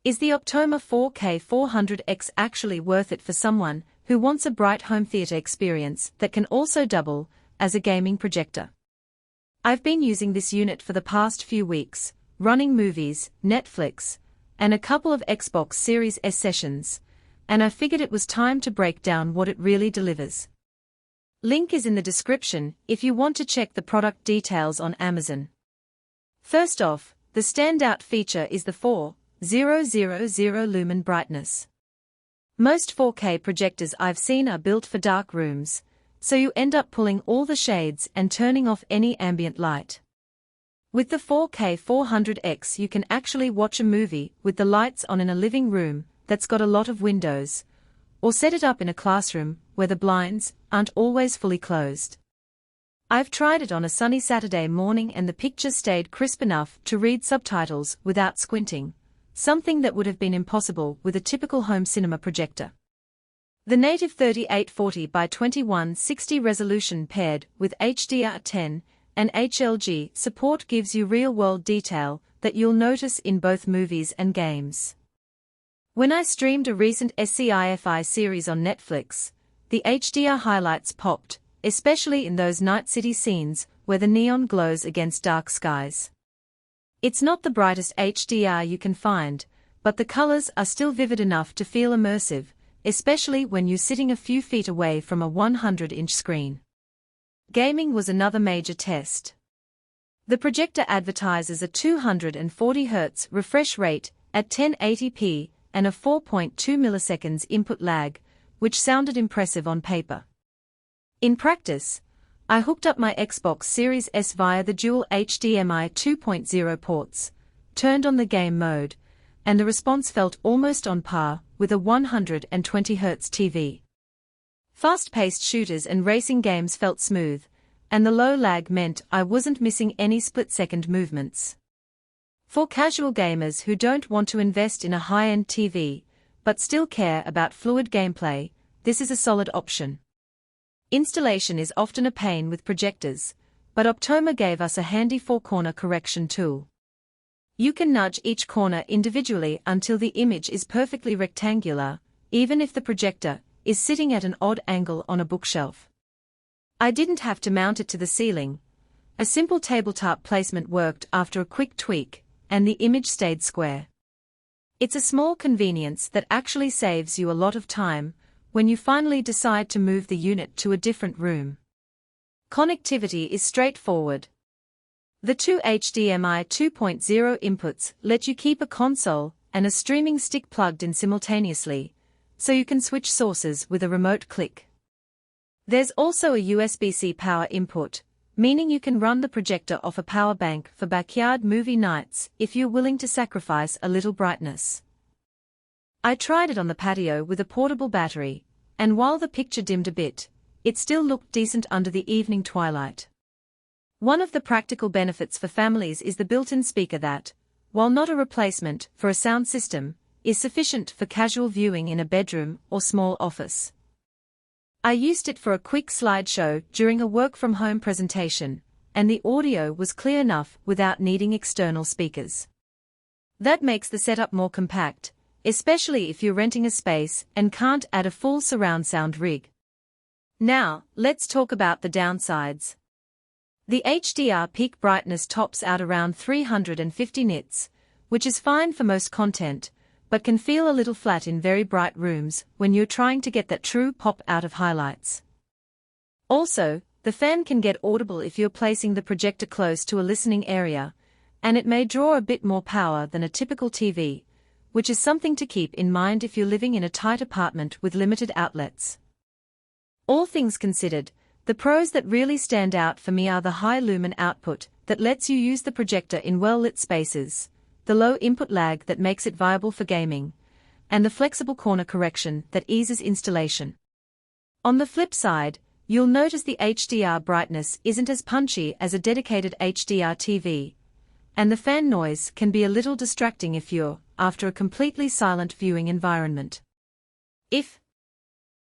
Is the Optoma 4K400x actually worth it for someone who wants a bright home theater experience that can also double as a gaming projector? I've been using this unit for the past few weeks, running movies, Netflix, and a couple of Xbox Series S sessions, and I figured it was time to break down what it really delivers. Link is in the description if you want to check the product details on Amazon. First off, the standout feature is the 4000 lumen brightness. Most 4K projectors I've seen are built for dark rooms, so you end up pulling all the shades and turning off any ambient light. With the 4K400x you can actually watch a movie with the lights on in a living room that's got a lot of windows, or set it up in a classroom where the blinds aren't always fully closed. I've tried it on a sunny Saturday morning and the picture stayed crisp enough to read subtitles without squinting, something that would have been impossible with a typical home cinema projector. The native 3840 by 2160 resolution paired with HDR10 and HLG support gives you real-world detail that you'll notice in both movies and games. When I streamed a recent sci-fi series on Netflix, the HDR highlights popped, especially in those night city scenes where the neon glows against dark skies. It's not the brightest HDR you can find, but the colors are still vivid enough to feel immersive, especially when you're sitting a few feet away from a 100-inch screen. Gaming was another major test. The projector advertises a 240 Hz refresh rate at 1080p and a 4.2 milliseconds input lag, which sounded impressive on paper. In practice, I hooked up my Xbox Series S via the dual HDMI 2.0 ports, turned on the game mode, and the response felt almost on par with a 120 Hz TV. Fast-paced shooters and racing games felt smooth, and the low lag meant I wasn't missing any split-second movements. For casual gamers who don't want to invest in a high-end TV, but still care about fluid gameplay, this is a solid option. Installation is often a pain with projectors, but Optoma gave us a handy 4-corner correction tool. You can nudge each corner individually until the image is perfectly rectangular, even if the projector is sitting at an odd angle on a bookshelf. I didn't have to mount it to the ceiling. A simple tabletop placement worked after a quick tweak, and the image stayed square. It's a small convenience that actually saves you a lot of time when you finally decide to move the unit to a different room. Connectivity is straightforward. The two HDMI 2.0 inputs let you keep a console and a streaming stick plugged in simultaneously, so you can switch sources with a remote click. There's also a USB-C power input, meaning you can run the projector off a power bank for backyard movie nights if you're willing to sacrifice a little brightness. I tried it on the patio with a portable battery, and while the picture dimmed a bit, it still looked decent under the evening twilight. One of the practical benefits for families is the built-in speaker that, while not a replacement for a sound system, is sufficient for casual viewing in a bedroom or small office. I used it for a quick slideshow during a work-from-home presentation, and the audio was clear enough without needing external speakers. That makes the setup more compact, especially if you're renting a space and can't add a full surround sound rig. Now, let's talk about the downsides. The HDR peak brightness tops out around 350 nits, which is fine for most content, but can feel a little flat in very bright rooms when you're trying to get that true pop out of highlights. Also, the fan can get audible if you're placing the projector close to a listening area, and it may draw a bit more power than a typical TV, which is something to keep in mind if you're living in a tight apartment with limited outlets. All things considered, the pros that really stand out for me are the high lumen output that lets you use the projector in well-lit spaces, the low input lag that makes it viable for gaming, and the flexible corner correction that eases installation. On the flip side, you'll notice the HDR brightness isn't as punchy as a dedicated HDR TV, and the fan noise can be a little distracting if you're after a completely silent viewing environment. If